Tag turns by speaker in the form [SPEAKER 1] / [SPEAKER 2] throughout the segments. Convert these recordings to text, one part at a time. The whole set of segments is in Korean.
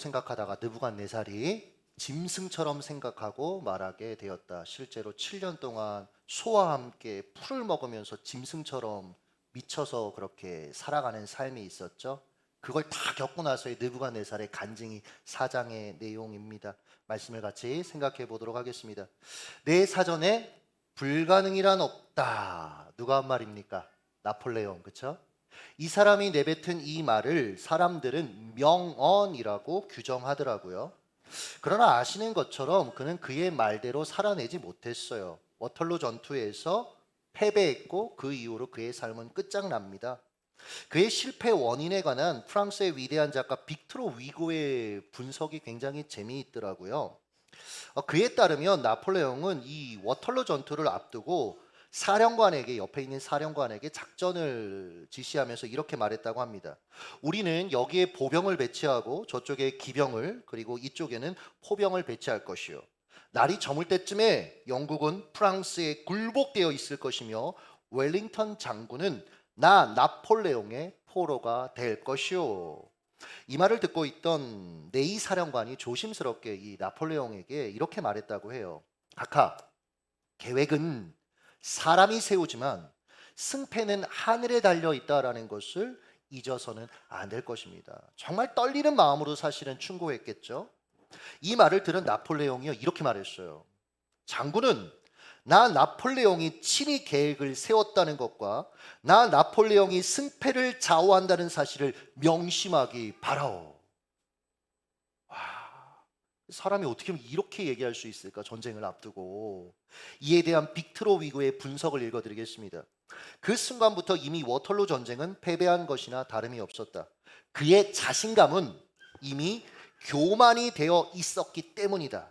[SPEAKER 1] 생각하다가 느부갓네살이 짐승처럼 생각하고 말하게 되었다. 실제로 7년 동안 소와 함께 풀을 먹으면서 짐승처럼 미쳐서 그렇게 살아가는 삶이 있었죠. 그걸 다 겪고 나서의 느부갓네살의 간증이 4장의 내용입니다. 말씀을 같이 생각해 보도록 하겠습니다. 내 사전에 불가능이란 없다. 누가 한 말입니까? 나폴레옹, 그렇죠? 이 사람이 내뱉은 이 말을 사람들은 명언이라고 규정하더라고요. 그러나 아시는 것처럼 그는 그의 말대로 살아내지 못했어요. 워털로 전투에서 패배했고 그 이후로 그의 삶은 끝장납니다. 그의 실패 원인에 관한 프랑스의 위대한 작가 빅토르 위고의 분석이 굉장히 재미있더라고요. 그에 따르면 나폴레옹은 이 워털로 전투를 앞두고 사령관에게, 옆에 있는 사령관에게 작전을 지시하면서 이렇게 말했다고 합니다. 우리는 여기에 보병을 배치하고 저쪽에 기병을, 그리고 이쪽에는 포병을 배치할 것이요. 날이 저물 때쯤에 영국은 프랑스에 굴복되어 있을 것이며 웰링턴 장군은 나 나폴레옹의 포로가 될 것이요. 이 말을 듣고 있던 네이 사령관이 조심스럽게 이 나폴레옹에게 이렇게 말했다고 해요. 각하, 계획은 사람이 세우지만 승패는 하늘에 달려 있다라는 것을 잊어서는 안 될 것입니다. 정말 떨리는 마음으로 사실은 충고했겠죠. 이 말을 들은 나폴레옹이 이렇게 말했어요. 장군은 나 나폴레옹이 친히 계획을 세웠다는 것과 나 나폴레옹이 승패를 좌우한다는 사실을 명심하기 바라오. 와, 사람이 어떻게 하면 이렇게 얘기할 수 있을까? 전쟁을 앞두고. 이에 대한 빅토르 위고의 분석을 읽어드리겠습니다. 그 순간부터 이미 워털로 전쟁은 패배한 것이나 다름이 없었다. 그의 자신감은 이미 교만이 되어 있었기 때문이다.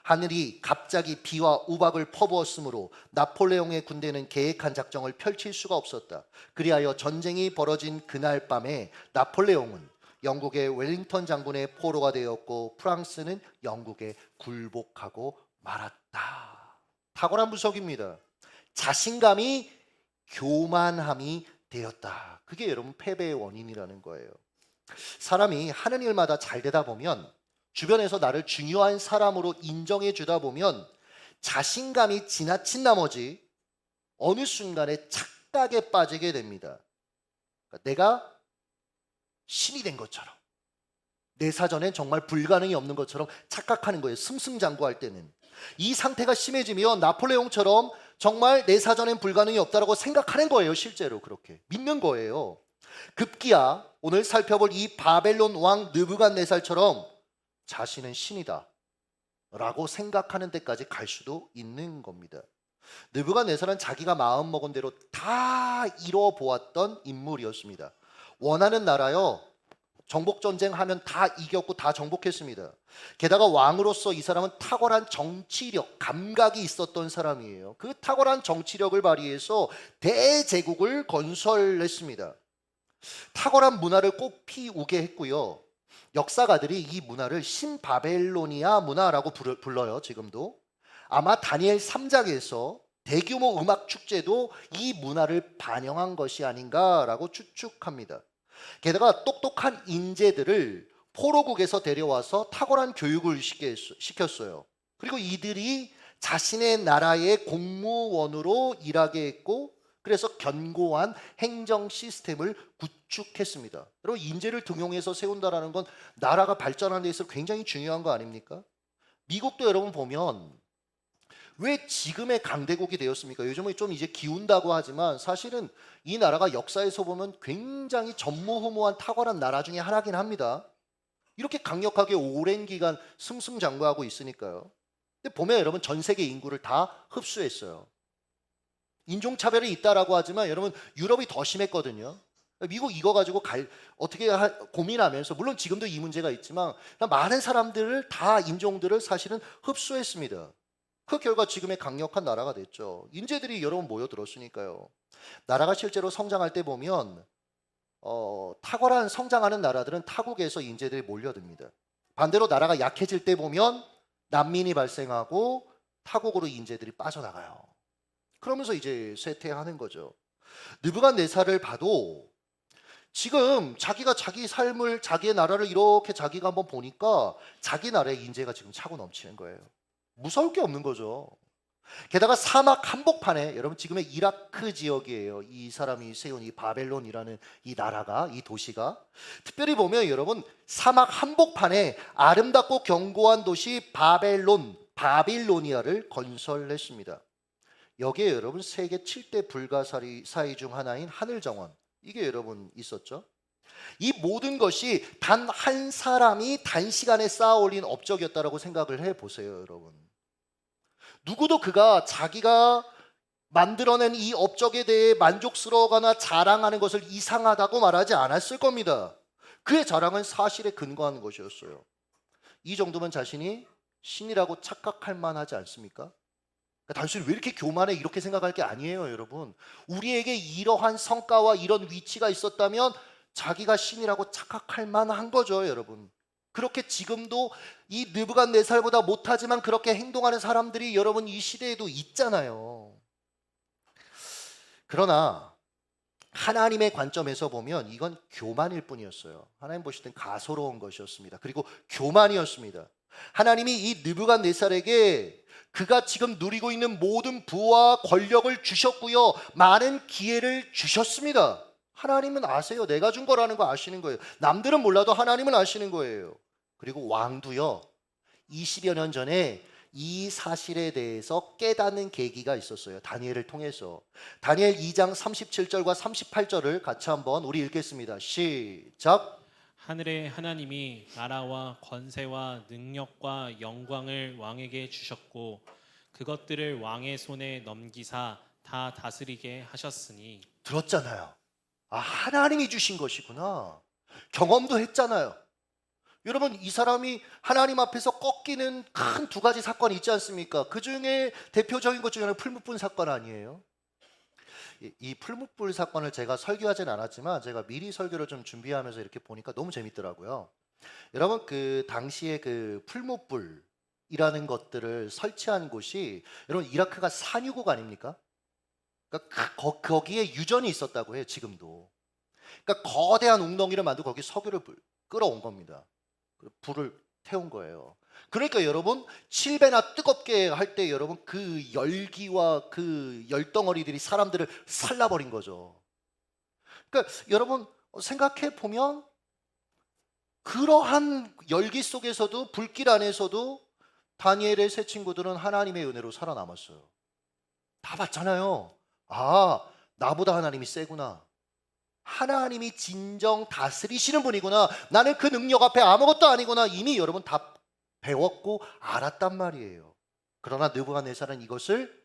[SPEAKER 1] 하늘이 갑자기 비와 우박을 퍼부었으므로 나폴레옹의 군대는 계획한 작정을 펼칠 수가 없었다. 그리하여 전쟁이 벌어진 그날 밤에 나폴레옹은 영국의 웰링턴 장군의 포로가 되었고 프랑스는 영국에 굴복하고 말았다. 탁월한 분석입니다. 자신감이 교만함이 되었다. 그게 여러분 패배의 원인이라는 거예요. 사람이 하는 일마다 잘 되다 보면, 주변에서 나를 중요한 사람으로 인정해 주다 보면 자신감이 지나친 나머지 어느 순간에 착각에 빠지게 됩니다. 그러니까 내가 신이 된 것처럼, 내 사전엔 정말 불가능이 없는 것처럼 착각하는 거예요. 승승장구할 때는. 이 상태가 심해지면 나폴레옹처럼 정말 내 사전엔 불가능이 없다라고 생각하는 거예요. 실제로 그렇게 믿는 거예요. 급기야 오늘 살펴볼 이 바벨론 왕 느부갓네살처럼 자신은 신이다 라고 생각하는 데까지 갈 수도 있는 겁니다. 느부갓네살은 자기가 마음먹은 대로 다 이뤄 보았던 인물이었습니다. 원하는 나라요, 정복전쟁 하면 다 이겼고 다 정복했습니다. 게다가 왕으로서 이 사람은 탁월한 정치력, 감각이 있었던 사람이에요. 그 탁월한 정치력을 발휘해서 대제국을 건설했습니다. 탁월한 문화를 꽃피우게 했고요. 역사가들이 이 문화를 신바벨로니아 문화라고 불러요. 지금도. 아마 다니엘 3장에서 대규모 음악 축제도 이 문화를 반영한 것이 아닌가라고 추측합니다. 게다가 똑똑한 인재들을 포로국에서 데려와서 탁월한 교육을 시켰어요. 그리고 이들이 자신의 나라의 공무원으로 일하게 했고, 그래서 견고한 행정 시스템을 구축했습니다. 여러분, 인재를 등용해서 세운다는 건 나라가 발전하는 데 있어서 굉장히 중요한 거 아닙니까? 미국도 여러분 보면 왜 지금의 강대국이 되었습니까? 요즘은 좀 이제 기운다고 하지만 사실은 이 나라가 역사에서 보면 굉장히 전무후무한 탁월한 나라 중에 하나긴 합니다. 이렇게 강력하게 오랜 기간 승승장구하고 있으니까요. 근데 보면 여러분 전 세계 인구를 다 흡수했어요. 인종차별이 있다라고 하지만 여러분 유럽이 더 심했거든요. 미국 이거 가지고 어떻게 고민하면서, 물론 지금도 이 문제가 있지만 많은 사람들을, 다 인종들을 사실은 흡수했습니다. 그 결과 지금의 강력한 나라가 됐죠. 인재들이 여러분 모여들었으니까요. 나라가 실제로 성장할 때 보면 탁월한 성장하는 나라들은 타국에서 인재들이 몰려듭니다. 반대로 나라가 약해질 때 보면 난민이 발생하고 타국으로 인재들이 빠져나가요. 그러면서 이제 쇠퇴하는 거죠. 느부갓네살을 봐도 지금 자기가 자기 삶을, 자기의 나라를 이렇게 자기가 한번 보니까 자기 나라의 인재가 지금 차고 넘치는 거예요. 무서울 게 없는 거죠. 게다가 사막 한복판에, 여러분 지금의 이라크 지역이에요. 이 사람이 세운 이 바벨론이라는 이 나라가, 이 도시가. 특별히 보면 여러분, 사막 한복판에 아름답고 견고한 도시 바빌로니아를 건설했습니다. 여기에 여러분 세계 7대 불가사의 중 하나인 하늘정원, 이게 여러분 있었죠. 이 모든 것이 단 한 사람이 단시간에 쌓아 올린 업적이었다라고 생각을 해보세요, 여러분. 누구도 그가 자기가 만들어낸 이 업적에 대해 만족스러워하거나 자랑하는 것을 이상하다고 말하지 않았을 겁니다. 그의 자랑은 사실에 근거하는 것이었어요. 이 정도면 자신이 신이라고 착각할 만하지 않습니까? 단순히 왜 이렇게 교만해, 이렇게 생각할 게 아니에요, 여러분. 우리에게 이러한 성과와 이런 위치가 있었다면 자기가 신이라고 착각할 만한 거죠, 여러분. 그렇게 지금도 이 느부갓네살보다 못하지만 그렇게 행동하는 사람들이 여러분 이 시대에도 있잖아요. 그러나 하나님의 관점에서 보면 이건 교만일 뿐이었어요. 하나님 보실 땐 가소로운 것이었습니다. 그리고 교만이었습니다. 하나님이 이 느부갓네살에게 그가 지금 누리고 있는 모든 부와 권력을 주셨고요, 많은 기회를 주셨습니다. 하나님은 아세요. 내가 준 거라는 거 아시는 거예요. 남들은 몰라도 하나님은 아시는 거예요. 그리고 왕도요, 20여 년 전에 이 사실에 대해서 깨닫는 계기가 있었어요. 다니엘을 통해서. 다니엘 2장 37절과 38절을 같이 한번 우리 읽겠습니다. 시작.
[SPEAKER 2] 하늘의 하나님이 나라와 권세와 능력과 영광을 왕에게 주셨고 그것들을 왕의 손에 넘기사 다 다스리게 하셨으니.
[SPEAKER 1] 들었잖아요. 아, 하나님이 주신 것이구나. 경험도 했잖아요. 여러분, 이 사람이 하나님 앞에서 꺾이는 큰 두 가지 사건이 있지 않습니까? 그 중에 대표적인 것 중에 하나는 풀무불 사건 아니에요? 이 풀무불 사건을 제가 설교하진 않았지만 제가 미리 설교를 좀 준비하면서 이렇게 보니까 너무 재밌더라고요. 여러분, 그 당시에 그 풀무불이라는 것들을 설치한 곳이 여러분 이라크가 산유국 아닙니까? 그러니까 거기에 유전이 있었다고 해요, 지금도. 그러니까 거대한 웅덩이를 만들고 거기 석유를 끌어온 겁니다. 불을 태운 거예요. 그러니까 여러분 7배나 뜨겁게 할 때 여러분 그 열기와 그 열덩어리들이 사람들을 살라버린 거죠. 그러니까 여러분 생각해 보면 그러한 열기 속에서도, 불길 안에서도 다니엘의 세 친구들은 하나님의 은혜로 살아남았어요. 다 봤잖아요. 아, 나보다 하나님이 세구나. 하나님이 진정 다스리시는 분이구나. 나는 그 능력 앞에 아무것도 아니구나. 이미 여러분 다 배웠고 알았단 말이에요. 그러나 느부갓네살은 이것을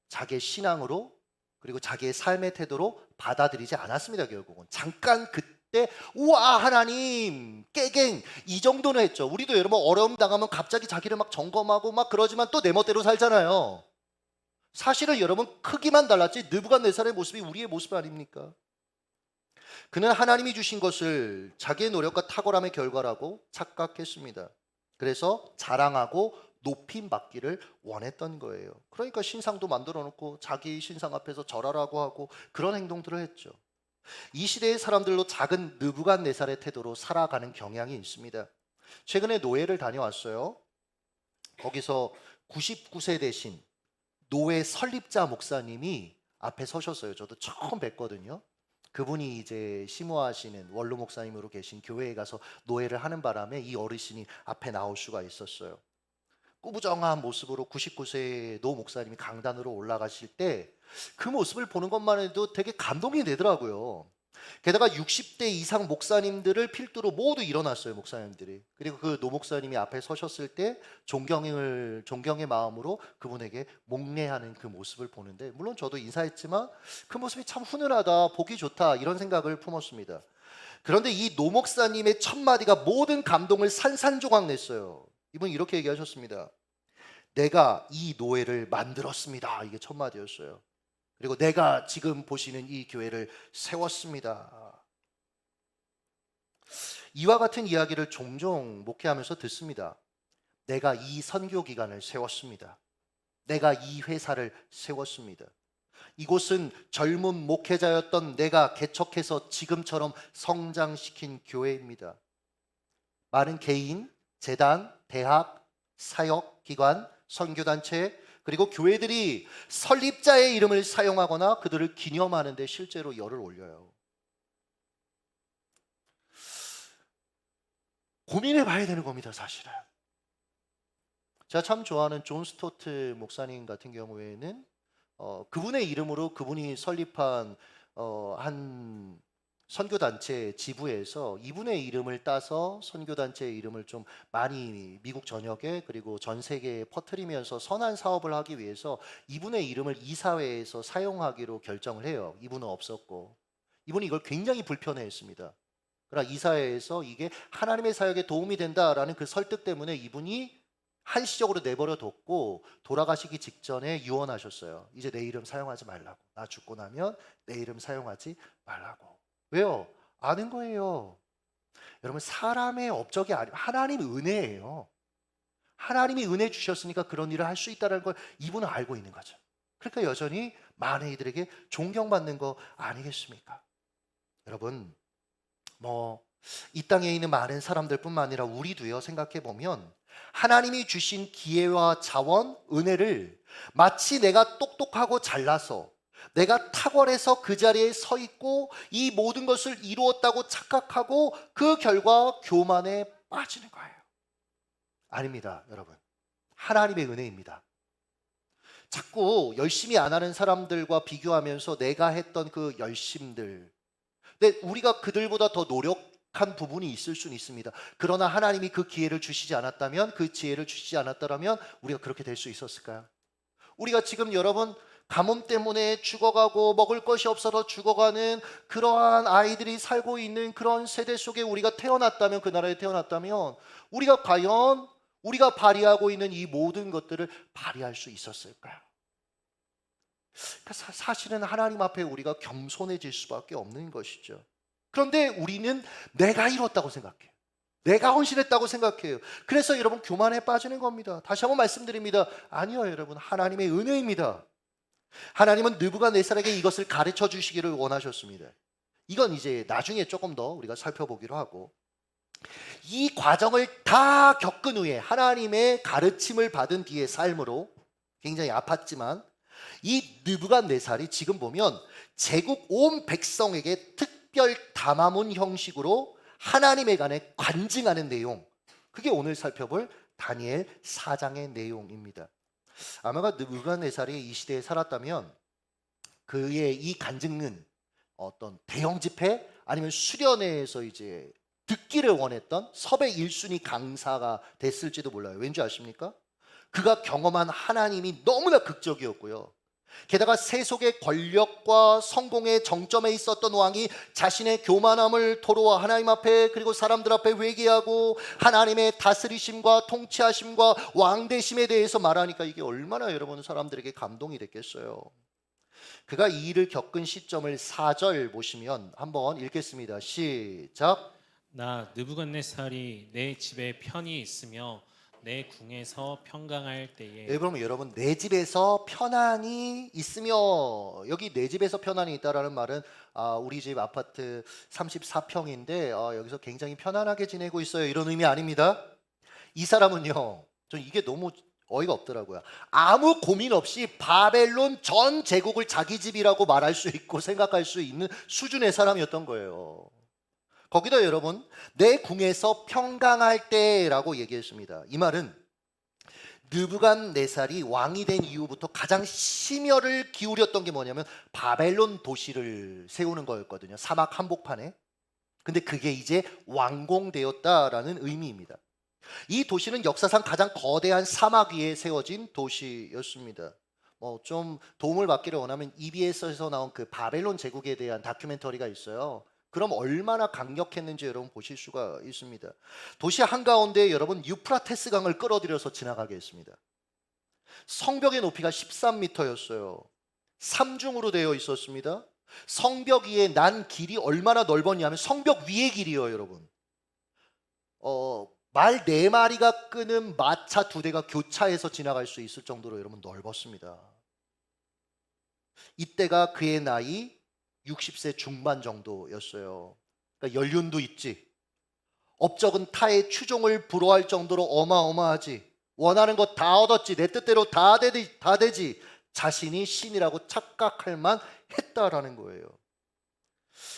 [SPEAKER 1] 자기의 신앙으로, 그리고 자기의 삶의 태도로 받아들이지 않았습니다. 결국은 잠깐 그때 우와 하나님 깨갱 이 정도는 했죠. 우리도 여러분 어려움 당하면 갑자기 자기를 막 점검하고 막 그러지만 또 내 멋대로 살잖아요. 사실은 여러분 크기만 달랐지 느부갓네살의 모습이 우리의 모습 아닙니까? 그는 하나님이 주신 것을 자기의 노력과 탁월함의 결과라고 착각했습니다. 그래서 자랑하고 높임 받기를 원했던 거예요. 그러니까 신상도 만들어 놓고 자기 신상 앞에서 절하라고 하고 그런 행동들을 했죠. 이 시대의 사람들로 작은 느부갓네살의 태도로 살아가는 경향이 있습니다. 최근에 노예를 다녀왔어요. 거기서 99세 되신 노예 설립자 목사님이 앞에 서셨어요. 저도 처음 뵀거든요. 그분이 이제 심호하시는 원로 목사님으로 계신 교회에 가서 노예를 하는 바람에 이 어르신이 앞에 나올 수가 있었어요. 꾸부정한 모습으로 99세의 노 목사님이 강단으로 올라가실 때 그 모습을 보는 것만 해도 되게 감동이 되더라고요. 게다가 60대 이상 목사님들을 필두로 모두 일어났어요, 목사님들이. 그리고 그 노 목사님이 앞에 서셨을 때 존경의 마음으로 그분에게 목례하는 그 모습을 보는데, 물론 저도 인사했지만 그 모습이 참 훈훈하다, 보기 좋다, 이런 생각을 품었습니다. 그런데 이 노 목사님의 첫 마디가 모든 감동을 산산조각 냈어요. 이분이 이렇게 얘기하셨습니다. 내가 이 노예를 만들었습니다. 이게 첫 마디였어요. 그리고 내가 지금 보시는 이 교회를 세웠습니다. 이와 같은 이야기를 종종 목회하면서 듣습니다. 내가 이 선교 기관을 세웠습니다. 내가 이 회사를 세웠습니다. 이곳은 젊은 목회자였던 내가 개척해서 지금처럼 성장시킨 교회입니다. 많은 개인, 재단, 대학, 사역기관, 선교단체 그리고 교회들이 설립자의 이름을 사용하거나 그들을 기념하는 데 실제로 열을 올려요. 고민해 봐야 되는 겁니다, 사실은. 제가 참 좋아하는 존 스토트 목사님 같은 경우에는 그분의 이름으로 그분이 설립한 한 선교단체 지부에서 이분의 이름을 따서 선교단체의 이름을 좀 많이 미국 전역에 그리고 전 세계에 퍼뜨리면서 선한 사업을 하기 위해서 이분의 이름을 이사회에서 사용하기로 결정을 해요. 이분은 없었고 이분이 이걸 굉장히 불편해했습니다. 그러나 이사회에서 이게 하나님의 사역에 도움이 된다라는 그 설득 때문에 이분이 한시적으로 내버려 뒀고 돌아가시기 직전에 유언하셨어요. 이제 내 이름 사용하지 말라고. 나 죽고 나면 내 이름 사용하지 말라고. 왜요? 아는 거예요. 여러분, 사람의 업적이 아니고 하나님 은혜예요. 하나님이 은혜 주셨으니까 그런 일을 할 수 있다는 걸 이분은 알고 있는 거죠. 그러니까 여전히 많은 이들에게 존경받는 거 아니겠습니까? 여러분, 이 땅에 있는 많은 사람들뿐만 아니라 우리도요, 생각해 보면 하나님이 주신 기회와 자원, 은혜를 마치 내가 똑똑하고 잘나서 내가 탁월해서 그 자리에 서 있고 이 모든 것을 이루었다고 착각하고 그 결과 교만에 빠지는 거예요. 아닙니다, 여러분. 하나님의 은혜입니다. 자꾸 열심히 안 하는 사람들과 비교하면서 내가 했던 그 열심들, 근데 우리가 그들보다 더 노력한 부분이 있을 수는 있습니다. 그러나 하나님이 그 기회를 주시지 않았다면, 그 지혜를 주시지 않았다면 우리가 그렇게 될 수 있었을까요? 우리가 지금 여러분 가뭄 때문에 죽어가고 먹을 것이 없어서 죽어가는 그러한 아이들이 살고 있는 그런 세대 속에 우리가 태어났다면, 그 나라에 태어났다면 우리가 과연 우리가 발휘하고 있는 이 모든 것들을 발휘할 수 있었을까요? 사실은 하나님 앞에 우리가 겸손해질 수밖에 없는 것이죠. 그런데 우리는 내가 이뤘다고 생각해요. 내가 헌신했다고 생각해요. 그래서 여러분 교만에 빠지는 겁니다. 다시 한번 말씀드립니다. 아니요, 여러분. 하나님의 은혜입니다. 하나님은 느부갓네살에게 이것을 가르쳐 주시기를 원하셨습니다. 이건 이제 나중에 조금 더 우리가 살펴보기로 하고, 이 과정을 다 겪은 후에 하나님의 가르침을 받은 뒤의 삶으로 굉장히 아팠지만 이 느부갓네살이 지금 보면 제국 온 백성에게 특별 담화문 형식으로 하나님에 관해 관증하는 내용, 그게 오늘 살펴볼 다니엘 4장의 내용입니다. 아마 느부갓네살이 이 시대에 살았다면 그의 이 간증은 어떤 대형 집회 아니면 수련회에서 이제 듣기를 원했던 섭외 1순위 강사가 됐을지도 몰라요. 왠지 아십니까? 그가 경험한 하나님이 너무나 극적이었고요. 게다가 세속의 권력과 성공의 정점에 있었던 왕이 자신의 교만함을 토로와 하나님 앞에 그리고 사람들 앞에 회개하고 하나님의 다스리심과 통치하심과 왕되심에 대해서 말하니까 이게 얼마나 여러분 사람들에게 감동이 됐겠어요. 그가 이 일을 겪은 시점을 4절 보시면 한번 읽겠습니다. 시작.
[SPEAKER 2] 나 느부갓네살이 내 집에 편히 있으며 내 궁에서 평강할 때에.
[SPEAKER 1] 그러면 여러분 내 집에서 편안히 있으며, 여기 내 집에서 편안히 있다라는 말은 우리 집 아파트 34평인데 여기서 굉장히 편안하게 지내고 있어요, 이런 의미 아닙니다. 이 사람은요, 전 이게 너무 어이가 없더라고요. 아무 고민 없이 바벨론 전 제국을 자기 집이라고 말할 수 있고 생각할 수 있는 수준의 사람이었던 거예요. 거기다 여러분 내 궁에서 평강할 때라고 얘기했습니다. 이 말은 느부갓네살이 왕이 된 이후부터 가장 심혈을 기울였던 게 뭐냐면 바벨론 도시를 세우는 거였거든요. 사막 한복판에. 근데 그게 이제 완공되었다라는 의미입니다. 이 도시는 역사상 가장 거대한 사막 위에 세워진 도시였습니다. 좀 도움을 받기를 원하면 EBS에서 나온 그 바벨론 제국에 대한 다큐멘터리가 있어요. 그럼 얼마나 강력했는지 여러분 보실 수가 있습니다. 도시 한가운데 여러분 유프라테스 강을 끌어들여서 지나가게 했습니다. 성벽의 높이가 13m였어요. 3중으로 되어 있었습니다. 성벽 위에 난 길이 얼마나 넓었냐면 성벽 위의 길이요, 여러분. 말 4마리가 끄는 마차 2대가 교차해서 지나갈 수 있을 정도로 여러분 넓었습니다. 이때가 그의 나이 60세 중반 정도였어요. 그러니까 연륜도 있지. 업적은 타의 추종을 불허할 정도로 어마어마하지. 원하는 것 다 얻었지. 내 뜻대로 다 되지. 자신이 신이라고 착각할 만 했다라는 거예요.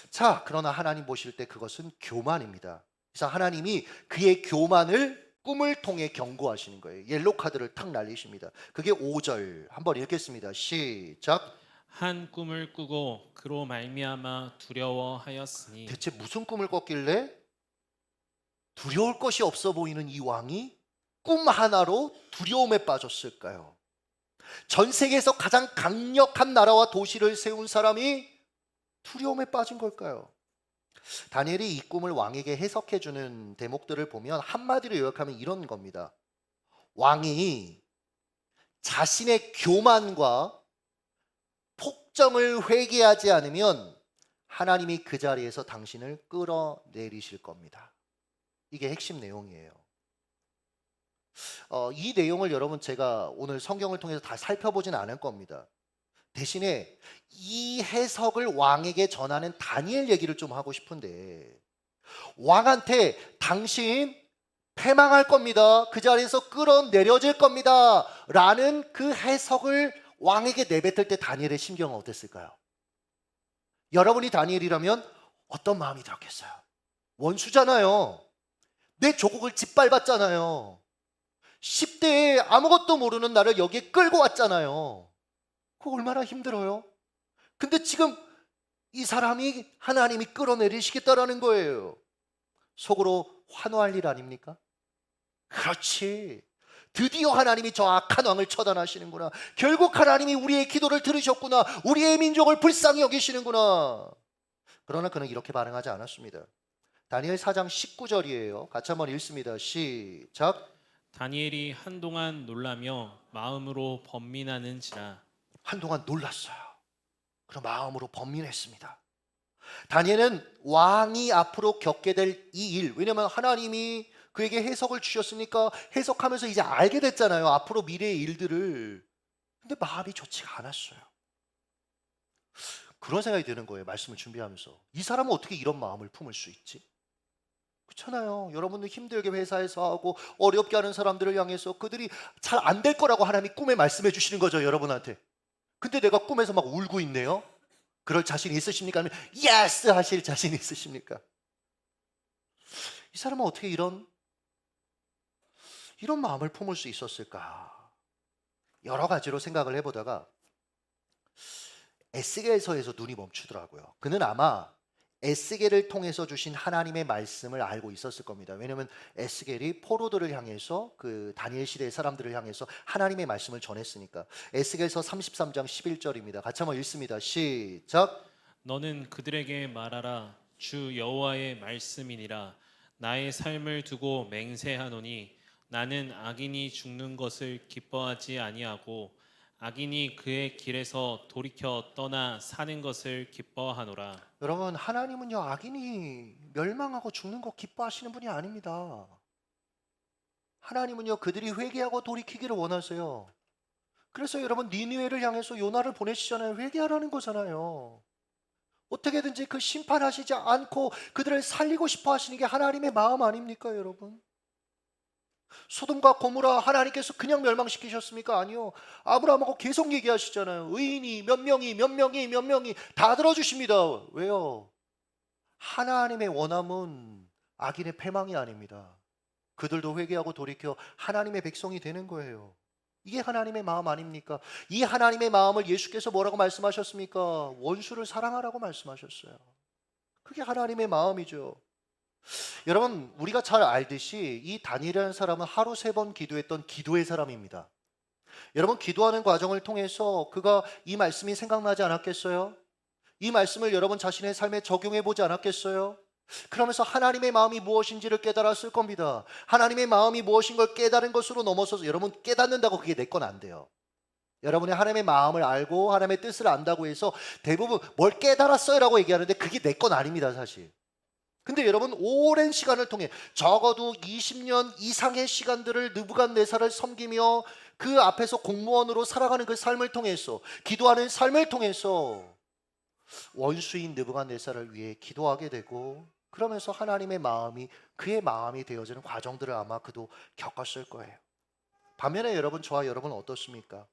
[SPEAKER 1] 자, 그러나 하나님 보실 때 그것은 교만입니다. 그래서 하나님이 그의 교만을 꿈을 통해 경고하시는 거예요. 옐로 카드를 탁 날리십니다. 그게 5절 한번 읽겠습니다. 시작.
[SPEAKER 2] 한 꿈을 꾸고 그로 말미암아 두려워하였으니
[SPEAKER 1] 대체 무슨 꿈을 꿨길래 두려울 것이 없어 보이는 이 왕이 꿈 하나로 두려움에 빠졌을까요? 전 세계에서 가장 강력한 나라와 도시를 세운 사람이 두려움에 빠진 걸까요? 다니엘이 이 꿈을 왕에게 해석해 주는 대목들을 보면 한마디로 요약하면 이런 겁니다. 왕이 자신의 교만과 폭정을 회개하지 않으면 하나님이 그 자리에서 당신을 끌어내리실 겁니다. 이게 핵심 내용이에요. 이 내용을 여러분 제가 오늘 성경을 통해서 다 살펴보진 않을 겁니다. 대신에 이 해석을 왕에게 전하는 다니엘 얘기를 좀 하고 싶은데, 왕한테 당신 패망할 겁니다. 그 자리에서 끌어내려질 겁니다. 라는 그 해석을 왕에게 내뱉을 때 다니엘의 심경은 어땠을까요? 여러분이 다니엘이라면 어떤 마음이 들었겠어요? 원수잖아요. 내 조국을 짓밟았잖아요. 10대에 아무것도 모르는 나를 여기에 끌고 왔잖아요. 그거 얼마나 힘들어요? 근데 지금 이 사람이 하나님이 끌어내리시겠다라는 거예요. 속으로 환호할 일 아닙니까? 그렇지. 드디어 하나님이 저 악한 왕을 처단하시는구나. 결국 하나님이 우리의 기도를 들으셨구나. 우리의 민족을 불쌍히 여기시는구나. 그러나 그는 이렇게 반응하지 않았습니다. 다니엘 4장 19절이에요. 같이 한번 읽습니다. 시작.
[SPEAKER 2] 다니엘이 한동안 놀라며 마음으로 번민하는지라.
[SPEAKER 1] 한동안 놀랐어요. 그럼 마음으로 번민했습니다. 다니엘은 왕이 앞으로 겪게 될 이 일, 왜냐하면 하나님이 그에게 해석을 주셨으니까 해석하면서 이제 알게 됐잖아요. 앞으로 미래의 일들을. 근데 마음이 좋지가 않았어요. 그런 생각이 드는 거예요. 말씀을 준비하면서. 이 사람은 어떻게 이런 마음을 품을 수 있지? 그렇잖아요. 여러분들 힘들게 회사에서 하고 어렵게 하는 사람들을 향해서 그들이 잘 안 될 거라고 하나님이 꿈에 말씀해 주시는 거죠. 여러분한테. 근데 내가 꿈에서 막 울고 있네요. 그럴 자신이 있으십니까? 아니면 예스 하실 자신이 있으십니까? 이 사람은 어떻게 이런 마음을 품을 수 있었을까? 여러 가지로 생각을 해보다가 에스겔서에서 눈이 멈추더라고요. 그는 아마 에스겔을 통해서 주신 하나님의 말씀을 알고 있었을 겁니다. 왜냐하면 에스겔이 포로들을 향해서 그 다니엘 시대의 사람들을 향해서 하나님의 말씀을 전했으니까. 에스겔서 33장 11절입니다. 같이 한번 읽습니다. 시작.
[SPEAKER 2] 너는 그들에게 말하라. 주 여호와의 말씀이니라. 나의 삶을 두고 맹세하노니 나는 악인이 죽는 것을 기뻐하지 아니하고 악인이 그의 길에서 돌이켜 떠나 사는 것을 기뻐하노라.
[SPEAKER 1] 여러분, 하나님은요 악인이 멸망하고 죽는 거 기뻐하시는 분이 아닙니다. 하나님은요 그들이 회개하고 돌이키기를 원하세요. 그래서 여러분 니느웨를 향해서 요나를 보내시잖아요. 회개하라는 거잖아요. 어떻게든지 그 심판하시지 않고 그들을 살리고 싶어 하시는 게 하나님의 마음 아닙니까, 여러분? 소돔과 고모라 하나님께서 그냥 멸망시키셨습니까? 아니요. 아브라함하고 계속 얘기하시잖아요. 의인이 몇 명이 다 들어주십니다. 왜요? 하나님의 원함은 악인의 패망이 아닙니다. 그들도 회개하고 돌이켜 하나님의 백성이 되는 거예요. 이게 하나님의 마음 아닙니까? 이 하나님의 마음을 예수께서 뭐라고 말씀하셨습니까? 원수를 사랑하라고 말씀하셨어요. 그게 하나님의 마음이죠. 여러분, 우리가 잘 알듯이 이 다니엘이라는 사람은 하루 3번 기도했던 기도의 사람입니다. 여러분, 기도하는 과정을 통해서 그가 이 말씀이 생각나지 않았겠어요? 이 말씀을 여러분 자신의 삶에 적용해 보지 않았겠어요? 그러면서 하나님의 마음이 무엇인지를 깨달았을 겁니다. 하나님의 마음이 무엇인 걸 깨달은 것으로 넘어서서 여러분 깨닫는다고 그게 내 건 안 돼요. 여러분이 하나님의 마음을 알고 하나님의 뜻을 안다고 해서 대부분 뭘 깨달았어요 라고 얘기하는데 그게 내 건 아닙니다. 사실 근데 여러분, 오랜 시간을 통해 적어도 20년 이상의 시간들을 느부갓네살을 섬기며 그 앞에서 공무원으로 살아가는 그 삶을 통해서, 기도하는 삶을 통해서 원수인 느부갓네살을 위해 기도하게 되고, 그러면서 하나님의 마음이 그의 마음이 되어지는 과정들을 아마 그도 겪었을 거예요. 반면에 여러분, 저와 여러분은 어떻습니까?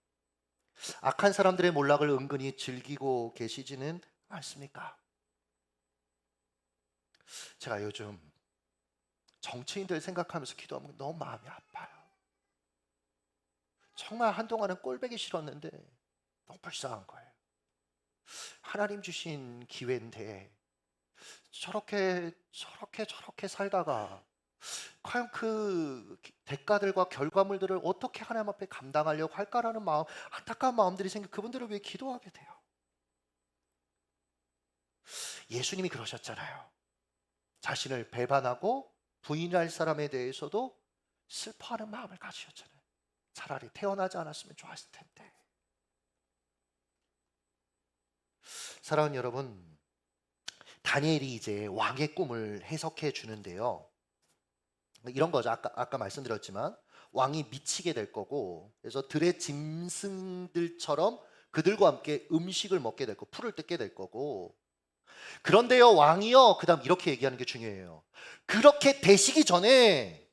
[SPEAKER 1] 악한 사람들의 몰락을 은근히 즐기고 계시지는 않습니까? 제가 요즘 정치인들 생각하면서 기도하면 너무 마음이 아파요. 정말 한동안은 꼴보기 싫었는데 너무 불쌍한 거예요. 하나님 주신 기회인데 저렇게 살다가 과연 그 대가들과 결과물들을 어떻게 하나님 앞에 감당하려고 할까라는 마음, 안타까운 마음들이 생겨 그분들을 위해 기도하게 돼요. 예수님이 그러셨잖아요. 자신을 배반하고 부인할 사람에 대해서도 슬퍼하는 마음을 가지셨잖아요. 차라리 태어나지 않았으면 좋았을 텐데. 사랑하는 여러분, 다니엘이 이제 왕의 꿈을 해석해 주는데요. 이런 거죠. 아까 말씀드렸지만 왕이 미치게 될 거고, 그래서 들의 짐승들처럼 그들과 함께 음식을 먹게 될 거고, 풀을 뜯게 될 거고. 그런데요, 왕이요, 그다음 이렇게 얘기하는 게 중요해요. 그렇게 되시기 전에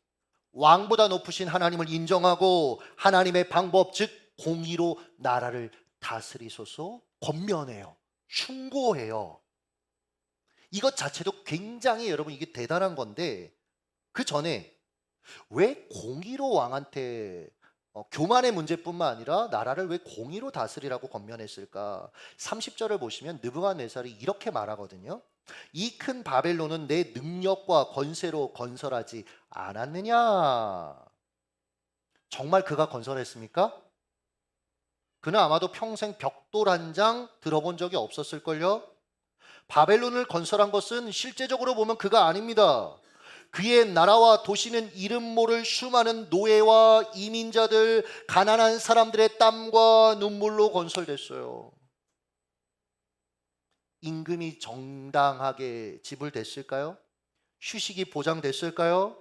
[SPEAKER 1] 왕보다 높으신 하나님을 인정하고 하나님의 방법, 즉 공의로 나라를 다스리소서 권면해요. 충고해요. 이것 자체도 굉장히 여러분 이게 대단한 건데, 그 전에 왜 공의로 왕한테 교만의 문제뿐만 아니라 나라를 왜 공의로 다스리라고 권면했을까? 30절을 보시면 느부갓네살이 이렇게 말하거든요. 이 큰 바벨론은 내 능력과 권세로 건설하지 않았느냐? 정말 그가 건설했습니까? 그는 아마도 평생 벽돌 한 장 들어본 적이 없었을걸요? 바벨론을 건설한 것은 실제적으로 보면 그가 아닙니다. 그의 나라와 도시는 이름 모를 수많은 노예와 이민자들, 가난한 사람들의 땀과 눈물로 건설됐어요. 임금이 정당하게 지불됐을까요? 휴식이 보장됐을까요?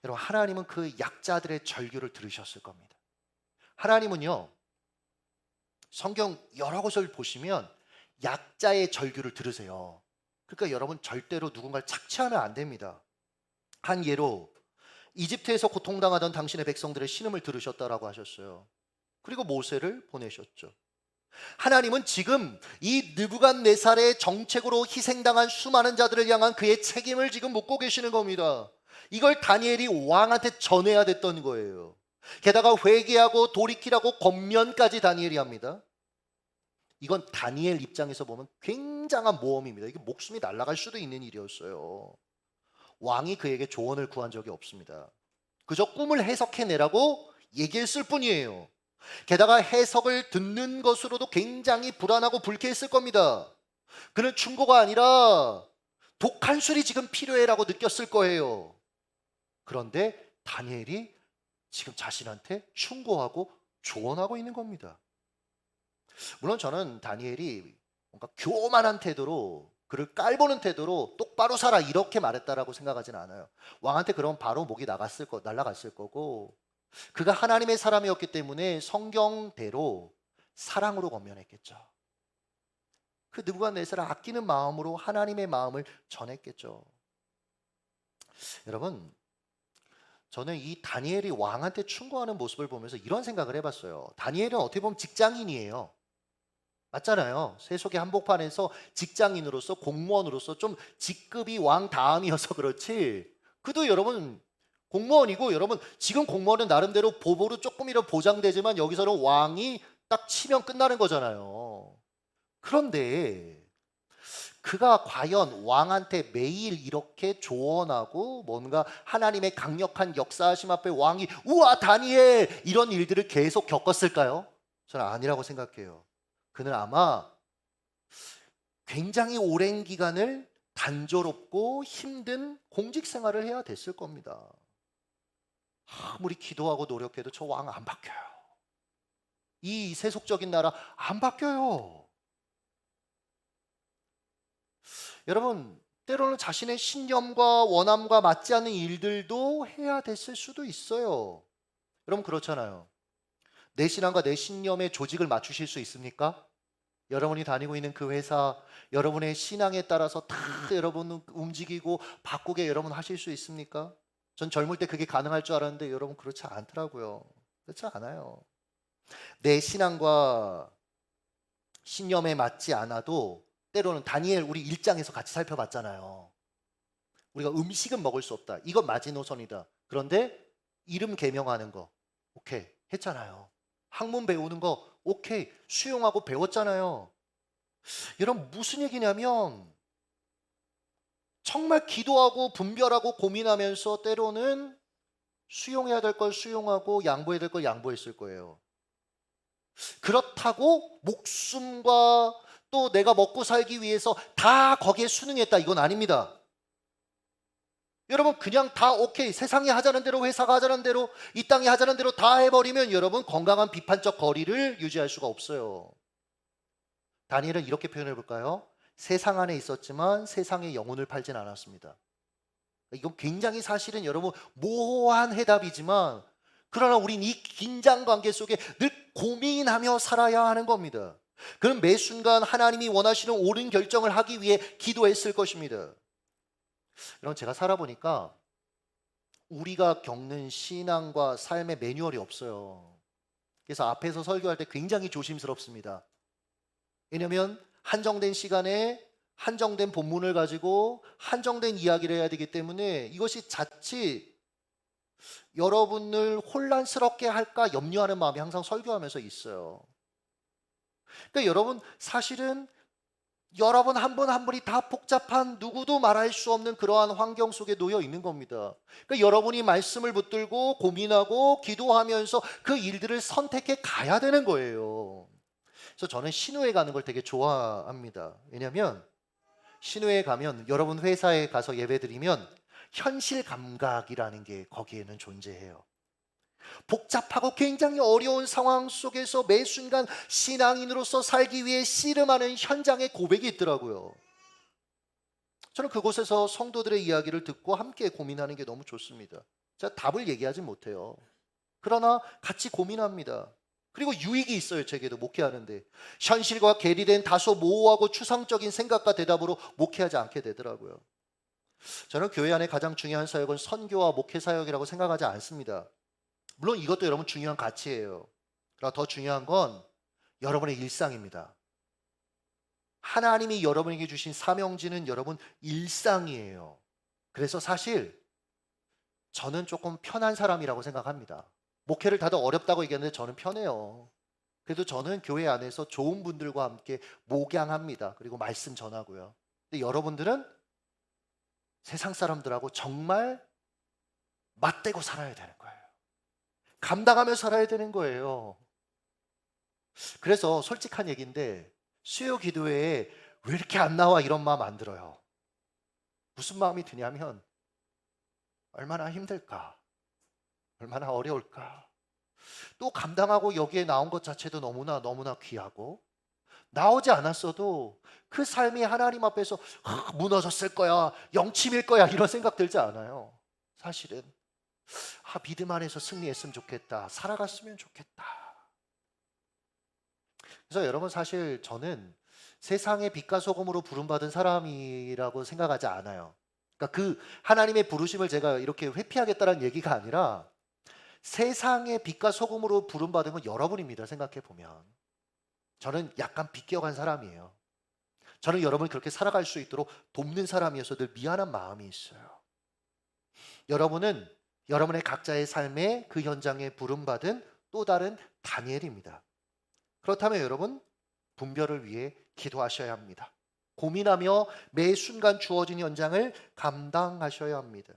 [SPEAKER 1] 여러분, 하나님은 그 약자들의 절규를 들으셨을 겁니다. 하나님은요, 성경 여러 곳을 보시면 약자의 절규를 들으세요. 그러니까 여러분, 절대로 누군가를 착취하면 안 됩니다. 한 예로 이집트에서 고통당하던 당신의 백성들의 신음을 들으셨다라고 하셨어요. 그리고 모세를 보내셨죠. 하나님은 지금 이 느부갓네살의 정책으로 희생당한 수많은 자들을 향한 그의 책임을 지금 묻고 계시는 겁니다. 이걸 다니엘이 왕한테 전해야 됐던 거예요. 게다가 회개하고 돌이키라고 권면까지 다니엘이 합니다. 이건 다니엘 입장에서 보면 굉장한 모험입니다. 이게 목숨이 날아갈 수도 있는 일이었어요. 왕이 그에게 조언을 구한 적이 없습니다. 그저 꿈을 해석해내라고 얘기했을 뿐이에요. 게다가 해석을 듣는 것으로도 굉장히 불안하고 불쾌했을 겁니다. 그는 충고가 아니라 독한술이 지금 필요해라고 느꼈을 거예요. 그런데 다니엘이 지금 자신한테 충고하고 조언하고 있는 겁니다. 물론 저는 다니엘이 뭔가 교만한 태도로, 그를 깔보는 태도로 똑바로 살아 이렇게 말했다라고 생각하지는 않아요. 왕한테 그럼 바로 목이 날아갔을 거고, 그가 하나님의 사람이었기 때문에 성경대로 사랑으로 권면했겠죠. 그 느부갓네살을 아끼는 마음으로 하나님의 마음을 전했겠죠. 여러분, 저는 이 다니엘이 왕한테 충고하는 모습을 보면서 이런 생각을 해봤어요. 다니엘은 어떻게 보면 직장인이에요. 맞잖아요. 세속의 한복판에서 직장인으로서, 공무원으로서 좀 직급이 왕 다음이어서 그렇지, 그도 여러분 공무원이고, 여러분 지금 공무원은 나름대로 보보로 조금이라도 보장되지만 여기서는 왕이 딱 치면 끝나는 거잖아요. 그런데 그가 과연 왕한테 매일 이렇게 조언하고 뭔가 하나님의 강력한 역사하심 앞에 왕이 우와 다니엘 이런 일들을 계속 겪었을까요? 저는 아니라고 생각해요. 그는 아마 굉장히 오랜 기간을 단조롭고 힘든 공직 생활을 해야 됐을 겁니다. 아무리 기도하고 노력해도 저 왕 안 바뀌어요. 이 세속적인 나라 안 바뀌어요. 여러분, 때로는 자신의 신념과 원함과 맞지 않는 일들도 해야 됐을 수도 있어요. 여러분 그렇잖아요. 내 신앙과 내 신념의 조직을 맞추실 수 있습니까? 여러분이 다니고 있는 그 회사, 여러분의 신앙에 따라서 다 여러분 움직이고 바꾸게 여러분 하실 수 있습니까? 전 젊을 때 그게 가능할 줄 알았는데 여러분 그렇지 않더라고요. 그렇지 않아요. 내 신앙과 신념에 맞지 않아도 때로는 다니엘 우리 1장에서 같이 살펴봤잖아요. 우리가 음식은 먹을 수 없다. 이건 마지노선이다. 그런데 이름 개명하는 거 오케이 했잖아요. 학문 배우는 거 오케이 수용하고 배웠잖아요. 여러분 무슨 얘기냐면 정말 기도하고 분별하고 고민하면서 때로는 수용해야 될 걸 수용하고 양보해야 될 걸 양보했을 거예요. 그렇다고 목숨과 또 내가 먹고 살기 위해서 다 거기에 순응했다 이건 아닙니다. 여러분 그냥 다 오케이 세상이 하자는 대로 회사가 하자는 대로 이 땅이 하자는 대로 다 해버리면 여러분 건강한 비판적 거리를 유지할 수가 없어요. 다니엘은 이렇게 표현해 볼까요? 세상 안에 있었지만 세상의 영혼을 팔진 않았습니다. 이건 굉장히 사실은 여러분 모호한 해답이지만 그러나 우린 이 긴장 관계 속에 늘 고민하며 살아야 하는 겁니다. 그럼 매 순간 하나님이 원하시는 옳은 결정을 하기 위해 기도했을 것입니다. 여러분 제가 살아보니까 우리가 겪는 신앙과 삶의 매뉴얼이 없어요. 그래서 앞에서 설교할 때 굉장히 조심스럽습니다. 왜냐하면 한정된 시간에 한정된 본문을 가지고 한정된 이야기를 해야 되기 때문에 이것이 자칫 여러분을 혼란스럽게 할까 염려하는 마음이 항상 설교하면서 있어요. 그러니까 여러분 사실은 여러분 한 분 한 분이 다 복잡한 누구도 말할 수 없는 그러한 환경 속에 놓여 있는 겁니다. 그러니까 여러분이 말씀을 붙들고 고민하고 기도하면서 그 일들을 선택해 가야 되는 거예요. 그래서 저는 신우에 가는 걸 되게 좋아합니다. 왜냐하면 신우에 가면 여러분 회사에 가서 예배드리면 현실 감각이라는 게 거기에는 존재해요. 복잡하고 굉장히 어려운 상황 속에서 매 순간 신앙인으로서 살기 위해 씨름하는 현장의 고백이 있더라고요. 저는 그곳에서 성도들의 이야기를 듣고 함께 고민하는 게 너무 좋습니다. 제가 답을 얘기하지 못해요. 그러나 같이 고민합니다. 그리고 유익이 있어요. 제게도 목회하는데 현실과 괴리된 다소 모호하고 추상적인 생각과 대답으로 목회하지 않게 되더라고요. 저는 교회 안에 가장 중요한 사역은 선교와 목회 사역이라고 생각하지 않습니다. 물론 이것도 여러분 중요한 가치예요. 그러나 더 중요한 건 여러분의 일상입니다. 하나님이 여러분에게 주신 사명지는 여러분 일상이에요. 그래서 사실 저는 조금 편한 사람이라고 생각합니다. 목회를 다들 어렵다고 얘기하는데 저는 편해요. 그래도 저는 교회 안에서 좋은 분들과 함께 목양합니다. 그리고 말씀 전하고요. 근데 여러분들은 세상 사람들하고 정말 맞대고 살아야 되는 거예요. 감당하며 살아야 되는 거예요. 그래서 솔직한 얘기인데 수요 기도회에 왜 이렇게 안 나와 이런 마음 안 들어요. 무슨 마음이 드냐면 얼마나 힘들까, 얼마나 어려울까. 또 감당하고 여기에 나온 것 자체도 너무나 귀하고 나오지 않았어도 그 삶이 하나님 앞에서 무너졌을 거야, 영침일 거야 이런 생각 들지 않아요. 사실은 믿음 안에서 승리했으면 좋겠다, 살아갔으면 좋겠다. 그래서 여러분 사실 저는 세상의 빛과 소금으로 부름받은 사람이라고 생각하지 않아요. 그러니까 그 하나님의 부르심을 제가 이렇게 회피하겠다는 얘기가 아니라 세상의 빛과 소금으로 부름받은 건 여러분입니다. 생각해 보면 저는 약간 비껴간 사람이에요. 저는 여러분이 그렇게 살아갈 수 있도록 돕는 사람이어서 늘 미안한 마음이 있어요. 여러분은 여러분의 각자의 삶의 그 현장에 부름받은 또 다른 다니엘입니다. 그렇다면 여러분 분별을 위해 기도하셔야 합니다. 고민하며 매 순간 주어진 현장을 감당하셔야 합니다.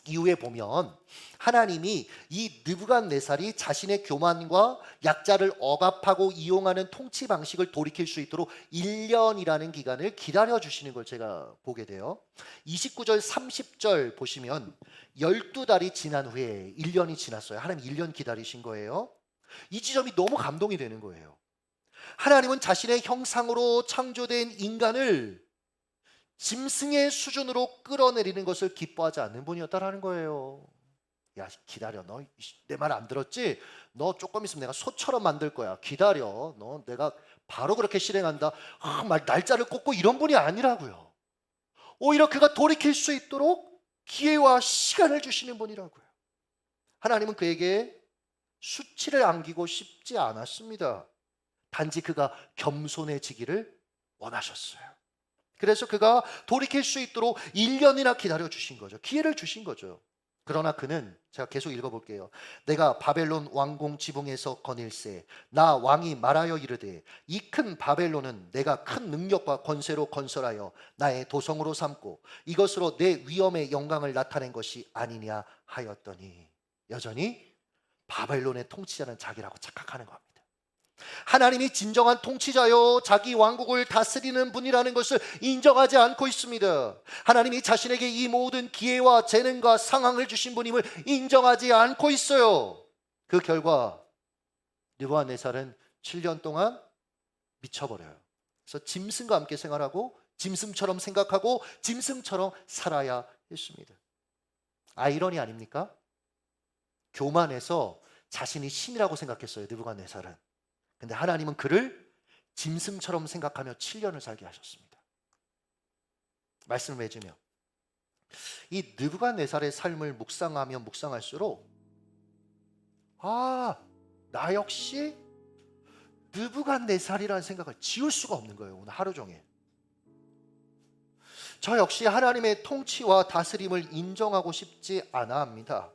[SPEAKER 1] 이후에 보면 하나님이 이 느부갓네살이 자신의 교만과 약자를 억압하고 이용하는 통치 방식을 돌이킬 수 있도록 1년이라는 기간을 기다려 주시는 걸 제가 보게 돼요. 29절 30절 보시면 12달이 지난 후에 1년이 지났어요. 하나님 1년 기다리신 거예요. 이 지점이 너무 감동이 되는 거예요. 하나님은 자신의 형상으로 창조된 인간을 짐승의 수준으로 끌어내리는 것을 기뻐하지 않는 분이었다라는 거예요. 야, 기다려. 너 내 말 안 들었지? 너 조금 있으면 내가 소처럼 만들 거야. 기다려. 너 내가 바로 그렇게 실행한다. 날짜를 꽂고 이런 분이 아니라고요. 오히려 그가 돌이킬 수 있도록 기회와 시간을 주시는 분이라고요. 하나님은 그에게 수치를 안기고 싶지 않았습니다. 단지 그가 겸손해지기를 원하셨어요. 그래서 그가 돌이킬 수 있도록 1년이나 기다려 주신 거죠. 기회를 주신 거죠. 그러나 그는, 제가 계속 읽어볼게요. 내가 바벨론 왕궁 지붕에서 거닐세 나 왕이 말하여 이르되 이 큰 바벨론은 내가 큰 능력과 권세로 건설하여 나의 도성으로 삼고 이것으로 내 위엄의 영광을 나타낸 것이 아니냐 하였더니, 여전히 바벨론의 통치자는 자기라고 착각하는 겁니다. 하나님이 진정한 통치자요 자기 왕국을 다스리는 분이라는 것을 인정하지 않고 있습니다. 하나님이 자신에게 이 모든 기회와 재능과 상황을 주신 분임을 인정하지 않고 있어요. 그 결과 느부갓네살은 7년 동안 미쳐버려요. 그래서 짐승과 함께 생활하고 짐승처럼 생각하고 짐승처럼 살아야 했습니다. 아이러니 아닙니까? 교만해서 자신이 신이라고 생각했어요, 느부갓네살은. 근데 하나님은 그를 짐승처럼 생각하며 7년을 살게 하셨습니다. 말씀을 맺으며 이 느부갓네살의 삶을 묵상하면 묵상할수록 나 역시 느부갓네살이라는 생각을 지울 수가 없는 거예요. 오늘 하루 종일 저 역시 하나님의 통치와 다스림을 인정하고 싶지 않아 합니다.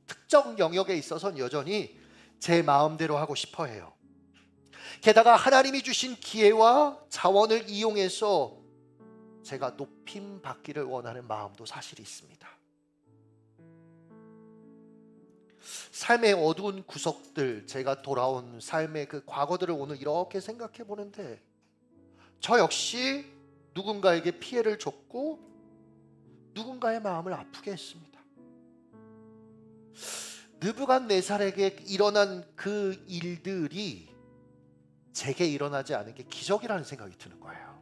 [SPEAKER 1] 특정 영역에 있어서는 여전히 제 마음대로 하고 싶어 해요. 게다가 하나님이 주신 기회와 자원을 이용해서 제가 높임 받기를 원하는 마음도 사실 있습니다. 삶의 어두운 구석들, 제가 돌아온 삶의 그 과거들을 오늘 이렇게 생각해 보는데 저 역시 누군가에게 피해를 줬고 누군가의 마음을 아프게 했습니다. 느부갓네살에게 일어난 그 일들이 제게 일어나지 않은 게 기적이라는 생각이 드는 거예요.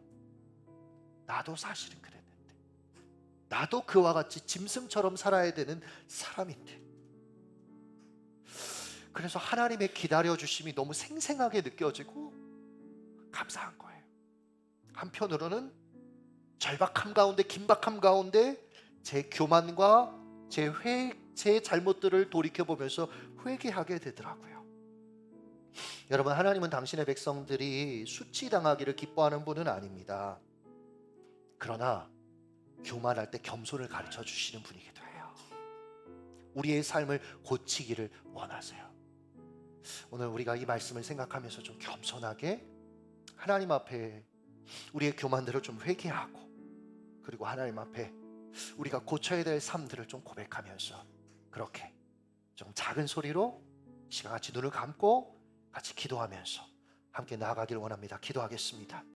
[SPEAKER 1] 나도 사실은 그랬는데, 나도 그와 같이 짐승처럼 살아야 되는 사람인데, 그래서 하나님의 기다려주심이 너무 생생하게 느껴지고 감사한 거예요. 한편으로는 절박함 가운데, 긴박함 가운데 제 교만과 제 잘못들을 돌이켜보면서 회개하게 되더라고요. 여러분, 하나님은 당신의 백성들이 수치당하기를 기뻐하는 분은 아닙니다. 그러나 교만할 때 겸손을 가르쳐 주시는 분이기도 해요. 우리의 삶을 고치기를 원하세요. 오늘 우리가 이 말씀을 생각하면서 좀 겸손하게 하나님 앞에 우리의 교만들을 좀 회개하고, 그리고 하나님 앞에 우리가 고쳐야 될 삶들을 좀 고백하면서 그렇게 좀 작은 소리로 시간 같이 눈을 감고 같이 기도하면서 함께 나아가길 원합니다. 기도하겠습니다.